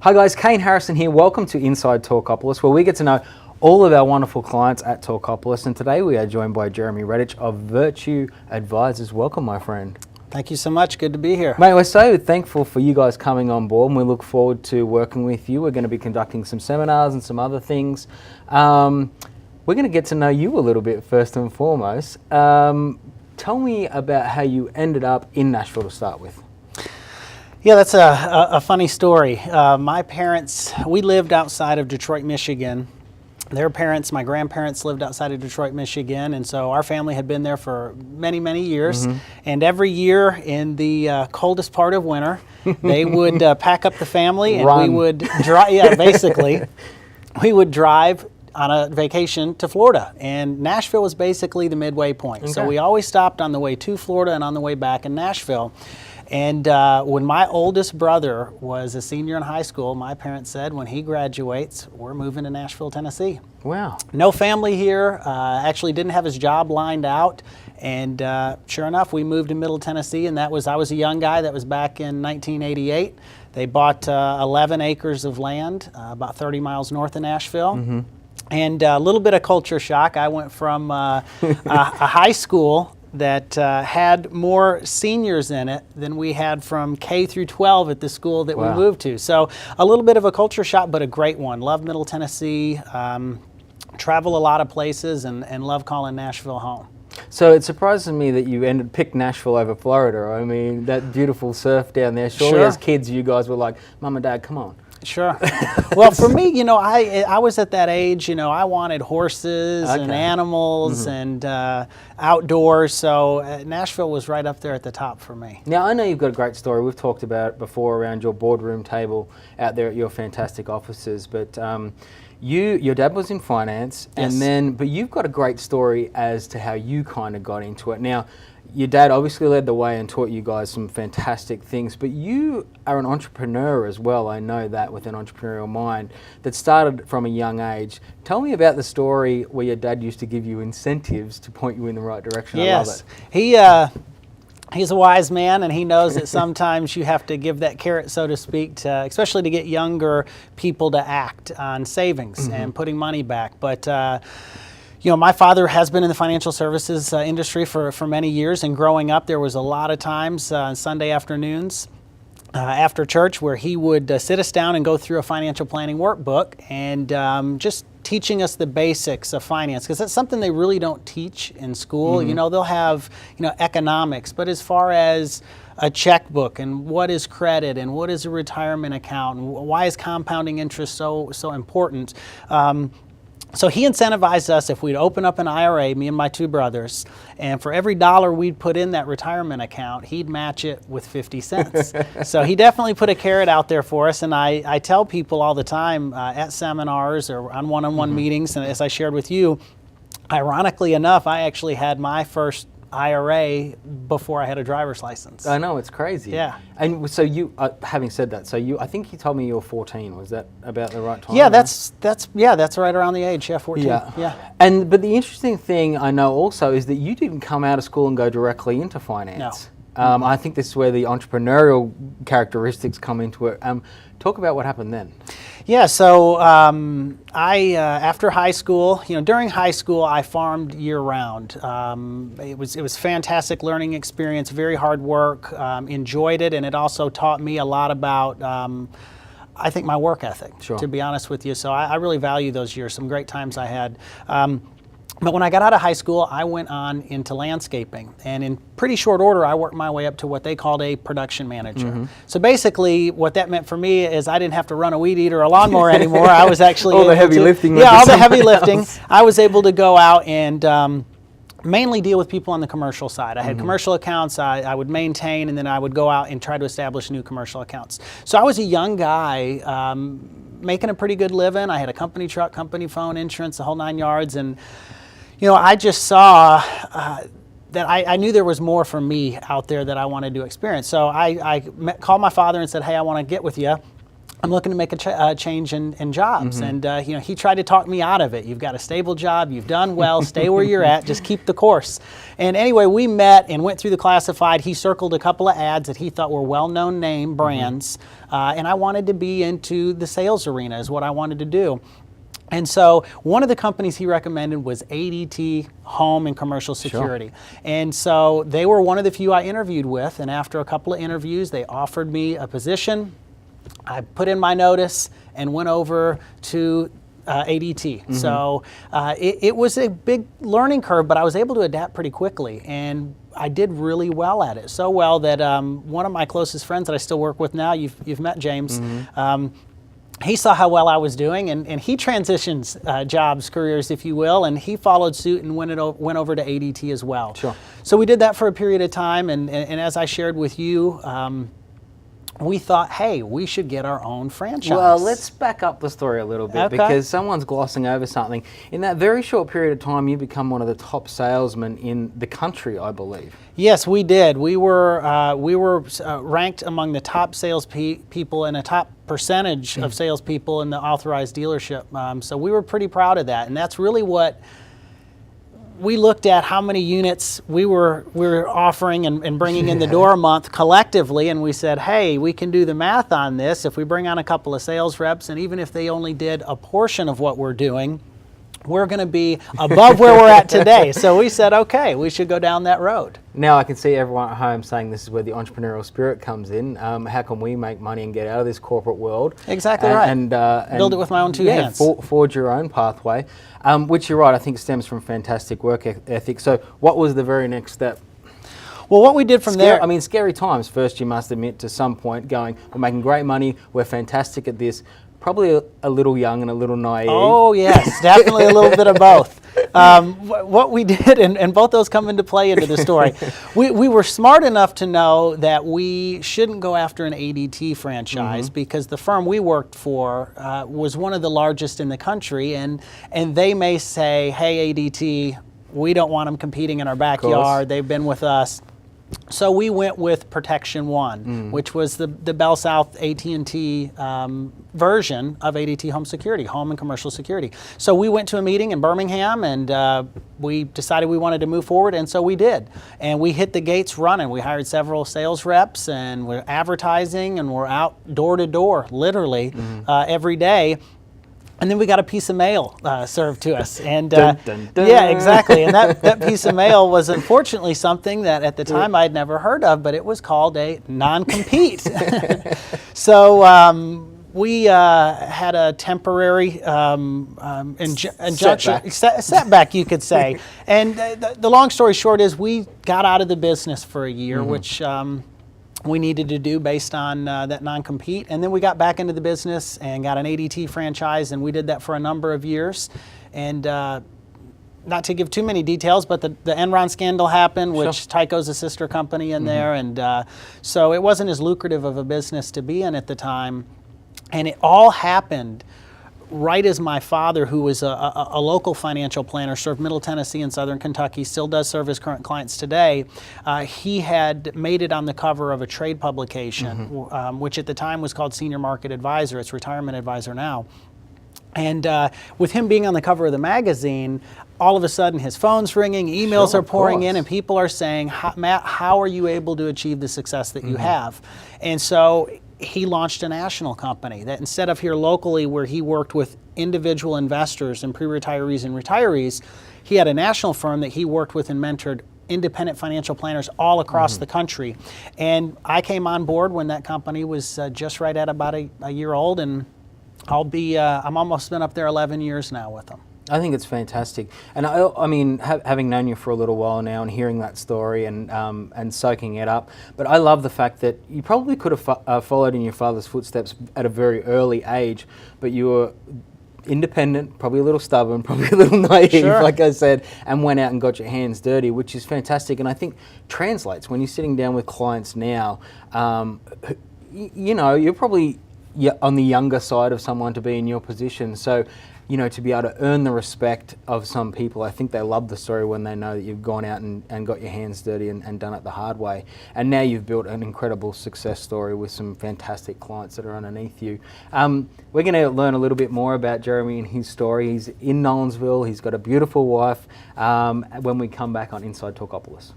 Hi guys, Kane Harrison here. Welcome to Inside Talkapolis, where we get to know all of our wonderful clients at Talkapolis. And today we are joined by Jeremy Rettich of Virtue Advisors. Welcome, my friend. Thank you so much. Good to be here. Mate, we're so thankful for you guys coming on board, and we look forward to working with you. We're going to be conducting some seminars and some other things. We're going to get to know you a little bit first and foremost. Tell me about how you ended up in Nashville to start with. Yeah, that's a funny story. My parents, we lived outside of Detroit, Michigan. Their parents, my grandparents, lived outside of Detroit, Michigan, and so our family had been there for many, many years. Mm-hmm. And every year in the coldest part of winter, they would pack up the family and we would drive. Yeah, basically, we would drive on a vacation to Florida, and Nashville was basically the midway point. Okay. So we always stopped on the way to Florida and on the way back in Nashville. And when my oldest brother was a senior in high school, my parents said, when he graduates, we're moving to Nashville, Tennessee. Wow. No family here, actually didn't have his job lined out. And sure enough, we moved to Middle Tennessee, and I was a young guy. That was back in 1988. They bought 11 acres of land, about 30 miles north of Nashville. Mm-hmm. And a little bit of culture shock. I went from a high school that had more seniors in it than we had from K through 12 at the school that we moved to. So a little bit of a culture shock, but a great one. Love Middle Tennessee, travel a lot of places, and love calling Nashville home. So it surprises me that you picked Nashville over Florida. I mean, that beautiful surf down there. Surely Sure. As kids, you guys were like, Mum and Dad, come on. Sure. Well, for me, I was at that age, I wanted horses and animals and outdoors, so Nashville was right up there at the top for me. Now, I know you've got a great story. We've talked about it before around your boardroom table out there at your fantastic offices, but your dad was in finance, Yes. but you've got a great story as to how you kind of got into it. Now, your dad obviously led the way and taught you guys some fantastic things, but you are an entrepreneur as well. I know that, with an entrepreneurial mind that started from a young age. Tell me about the story where your dad used to give you incentives to point you in the right direction. Yes. I love it. He's a wise man, and he knows that sometimes you have to give that carrot, so to speak, especially to get younger people to act on savings and putting money back. But my father has been in the financial services industry for many years, and growing up, there was a lot of times on Sunday afternoons after church where he would sit us down and go through a financial planning workbook and just teaching us the basics of finance, because that's something they really don't teach in school. Mm-hmm. They'll have economics, but as far as a checkbook and what is credit and what is a retirement account and why is compounding interest so important. So he incentivized us if we'd open up an IRA, me and my two brothers, and for every dollar we'd put in that retirement account, he'd match it with 50 cents. So he definitely put a carrot out there for us, and I tell people all the time at seminars or on one-on-one meetings, and as I shared with you, ironically enough, I actually had my first IRA before I had a driver's license. I know, it's crazy. Yeah. And so you, having said that, I think you told me you were 14. Was that about the right time? Yeah, that's right around the age. Yeah, 14. Yeah. But the interesting thing I know also is that you didn't come out of school and go directly into finance. No. I think this is where the entrepreneurial characteristics come into it. Talk about what happened then. Yeah, so I after high school, during high school, I farmed year-round. It was fantastic learning experience, very hard work, enjoyed it, and it also taught me a lot about, I think, my work ethic, to be honest with you. So I really value those years, some great times I had. But when I got out of high school, I went on into landscaping. And in pretty short order, I worked my way up to what they called a production manager. Mm-hmm. So basically, what that meant for me is I didn't have to run a weed eater or a lawnmower anymore. I was actually all the heavy lifting. Yeah, all the heavy lifting. I was able to go out and mainly deal with people on the commercial side. I had commercial accounts I would maintain, and then I would go out and try to establish new commercial accounts. So I was a young guy making a pretty good living. I had a company truck, company phone, insurance, the whole 9 yards, and I just saw that I knew there was more for me out there that I wanted to experience. So I called my father and said, hey, I want to get with you. I'm looking to make a change in jobs. And you know, he tried to talk me out of it. You've got a stable job, you've done well, stay where you're at, just keep the course. And anyway, we met and went through the classified. He circled a couple of ads that he thought were well-known name brands. And I wanted to be into the sales arena is what I wanted to do. And so one of the companies he recommended was ADT Home and Commercial Security. Sure. And so they were one of the few I interviewed with. And after a couple of interviews, they offered me a position. I put in my notice and went over to ADT. So it was a big learning curve, but I was able to adapt pretty quickly. And I did really well at it. So well that one of my closest friends that I still work with now, you've met James, he saw how well I was doing, and he transitions jobs, careers, if you will, and he followed suit and went over to ADT as well. Sure. So we did that for a period of time, and as I shared with you, we thought, hey, we should get our own franchise. Well, let's back up the story a little bit because someone's glossing over something. In that very short period of time, you become one of the top salesmen in the country, I believe. Yes, we did. We were ranked among the top sales people and a top percentage of salespeople in the authorized dealership. So we were pretty proud of that, and that's really what we looked at, how many units we were offering and bringing in the door a month collectively, and we said, hey, we can do the math on this. If we bring on a couple of sales reps, and even if they only did a portion of what we're doing, we're going to be above where we're at today. So we said, okay, we should go down that road. Now I can see everyone at home saying this is where the entrepreneurial spirit comes in. How can we make money and get out of this corporate world? Exactly right. And build it with my own two hands. Forge your own pathway, which you're right, I think stems from fantastic work ethic. So what was the very next step? Well, what we did from there... I mean, scary times. First, you must admit to some point going, we're making great money, we're fantastic at this. Probably a little young and a little naive. Oh, yes, definitely a little bit of both. What we did, and both those come into play into the story, we were smart enough to know that we shouldn't go after an ADT franchise because the firm we worked for was one of the largest in the country, and they may say, hey, ADT, we don't want them competing in our backyard. They've been with us. So we went with Protection One, which was the Bell South AT&T version of ADT Home Security, Home and Commercial Security. So we went to a meeting in Birmingham, and we decided we wanted to move forward, and so we did. And we hit the gates running. We hired several sales reps, and we're advertising, and we're out door to door, literally, every day. And then we got a piece of mail served to us, and dun, dun, dun. Yeah, exactly. And that piece of mail was unfortunately something that at the time I'd never heard of, but it was called a non-compete. So we had a temporary injunction, setback, you could say. And the long story short is we got out of the business for a year, which we needed to do based on that non-compete. And then we got back into the business and got an ADT franchise, and we did that for a number of years. And not to give too many details, but the Enron scandal happened, which Tyco's a sister company in there. And so it wasn't as lucrative of a business to be in at the time. And it all happened right as my father, who was a local financial planner, served Middle Tennessee and Southern Kentucky, still does serve his current clients today. He had made it on the cover of a trade publication, which at the time was called Senior Market Advisor. It's Retirement Advisor now. And with him being on the cover of the magazine, all of a sudden his phone's ringing, emails are pouring in, and people are saying, Matt, how are you able to achieve the success that you have? And so he launched a national company that instead of here locally where he worked with individual investors and pre-retirees and retirees, he had a national firm that he worked with and mentored independent financial planners all across the country. And I came on board when that company was just right at about a year old, and I'm almost been up there 11 years now with them. I think it's fantastic, and I mean, having known you for a little while now and hearing that story and soaking it up, but I love the fact that you probably could have followed in your father's footsteps at a very early age, but you were independent, probably a little stubborn, probably a little naive, like I said, and went out and got your hands dirty, which is fantastic, and I think translates when you're sitting down with clients now. You know, you're probably on the younger side of someone to be in your position, so you know, to be able to earn the respect of some people. I think they love the story when they know that you've gone out and got your hands dirty and done it the hard way. And now you've built an incredible success story with some fantastic clients that are underneath you. We're going to learn a little bit more about Jeremy and his story. He's in Nolensville. He's got a beautiful wife when we come back on Inside Talkapolis.